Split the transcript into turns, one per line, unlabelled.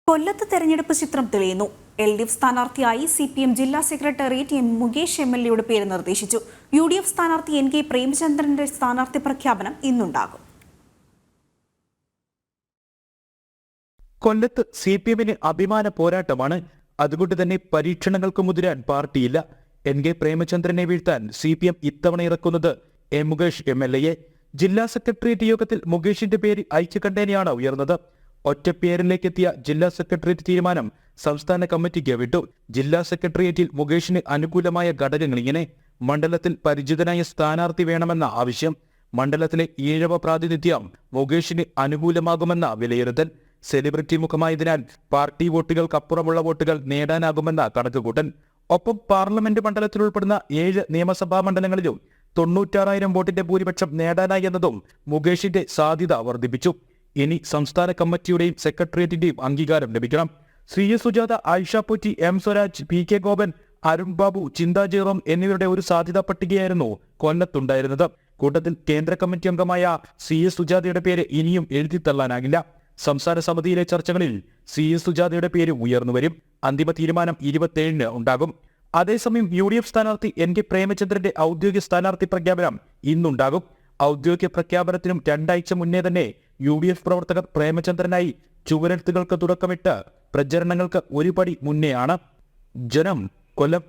കൊല്ലത്ത് തെരഞ്ഞെടുപ്പ് ചിത്രം തെളിയുന്നു. LDF സ്ഥാനാർത്ഥിയായി CPM ജില്ലാ സെക്രട്ടേറിയറ്റ് മുകേഷ് MLA പേര് നിർദ്ദേശിച്ചു. UDF സ്ഥാനാർത്ഥി NK പ്രേമചന്ദ്രന്റെ സ്ഥാനാർത്ഥി പ്രഖ്യാപനം ഇന്നുണ്ടാകും.
കൊല്ലത്ത് CPMന് അഭിമാന പോരാട്ടമാണ്. അതുകൊണ്ട് തന്നെ പരീക്ഷണങ്ങൾക്ക് മുതിരാൻ പാർട്ടിയില്ല. NK പ്രേമചന്ദ്രനെ വീഴ്ത്താൻ CPM ഇത്തവണ ഇറക്കുന്നത് മുകേഷ് MLA. ജില്ലാ സെക്രട്ടേറിയറ്റ് യോഗത്തിൽ മുകേഷിന്റെ പേര് ഐക്യകണ്ഠേനയാണ് ഉയർന്നത്. ഒറ്റപ്പേരിലേക്കെത്തിയ ജില്ലാ സെക്രട്ടേറിയറ്റ് തീരുമാനം സംസ്ഥാന കമ്മിറ്റിക്ക് വിട്ടു. ജില്ലാ സെക്രട്ടേറിയറ്റിൽ മുകേഷിന് അനുകൂലമായ ഘടകങ്ങൾ ഇങ്ങനെ: മണ്ഡലത്തിൽ പരിചിതനായ സ്ഥാനാർത്ഥി വേണമെന്ന ആവശ്യം, മണ്ഡലത്തിലെ ഈഴവ പ്രാതിനിധ്യം മുകേഷിന് അനുകൂലമാകുമെന്ന വിലയിരുത്തൽ, സെലിബ്രിറ്റി മുഖമായതിനാൽ പാർട്ടി വോട്ടുകൾക്കപ്പുറമുള്ള വോട്ടുകൾ നേടാനാകുമെന്ന കണക്കുകൂട്ടൽ. ഒപ്പം പാർലമെന്റ് മണ്ഡലത്തിൽ ഉൾപ്പെടുന്ന 7 നിയമസഭാ മണ്ഡലങ്ങളിലും 96,000 വോട്ടിന്റെ ഭൂരിപക്ഷം നേടാനായി എന്നതും മുകേഷിന്റെ സാധ്യത വർദ്ധിപ്പിച്ചു. ഇനി സംസ്ഥാന കമ്മിറ്റിയുടെയും സെക്രട്ടേറിയറ്റിന്റെയും അംഗീകാരം ലഭിക്കണം. CS Sujatha, Ayisha Potti, M Swaraj, PK Gopan, Arun Babu, ചിന്താ ജെറോം എന്നിവരുടെ ഒരു സാധ്യതാ പട്ടികയായിരുന്നു കൊല്ലത്തുണ്ടായിരുന്നത്. കൂട്ടത്തിൽ കേന്ദ്ര കമ്മിറ്റി അംഗമായ CS സുജാതയുടെ പേര് ഇനിയും എഴുതിത്തള്ളാനാകില്ല. സംസ്ഥാന സമിതിയിലെ ചർച്ചകളിൽ CS സുജാതയുടെ പേര് ഉയർന്നുവരും. അന്തിമ തീരുമാനം 27-ന് ഉണ്ടാകും. അതേസമയം UDF സ്ഥാനാർത്ഥി NK പ്രേമചന്ദ്രന്റെ ഔദ്യോഗിക സ്ഥാനാർത്ഥി പ്രഖ്യാപനം ഇന്നുണ്ടാകും. ഔദ്യോഗിക പ്രഖ്യാപനത്തിനും 2 ആഴ്ച മുന്നേ തന്നെ UDF പ്രവർത്തകർ പ്രേമചന്ദ്രനായി ചുവരെഴുത്തുകൾക്ക് തുടക്കമിട്ട് പ്രചരണങ്ങൾക്ക് ഒരുപടി മുന്നെയാണ്. ജനം, കൊല്ലം.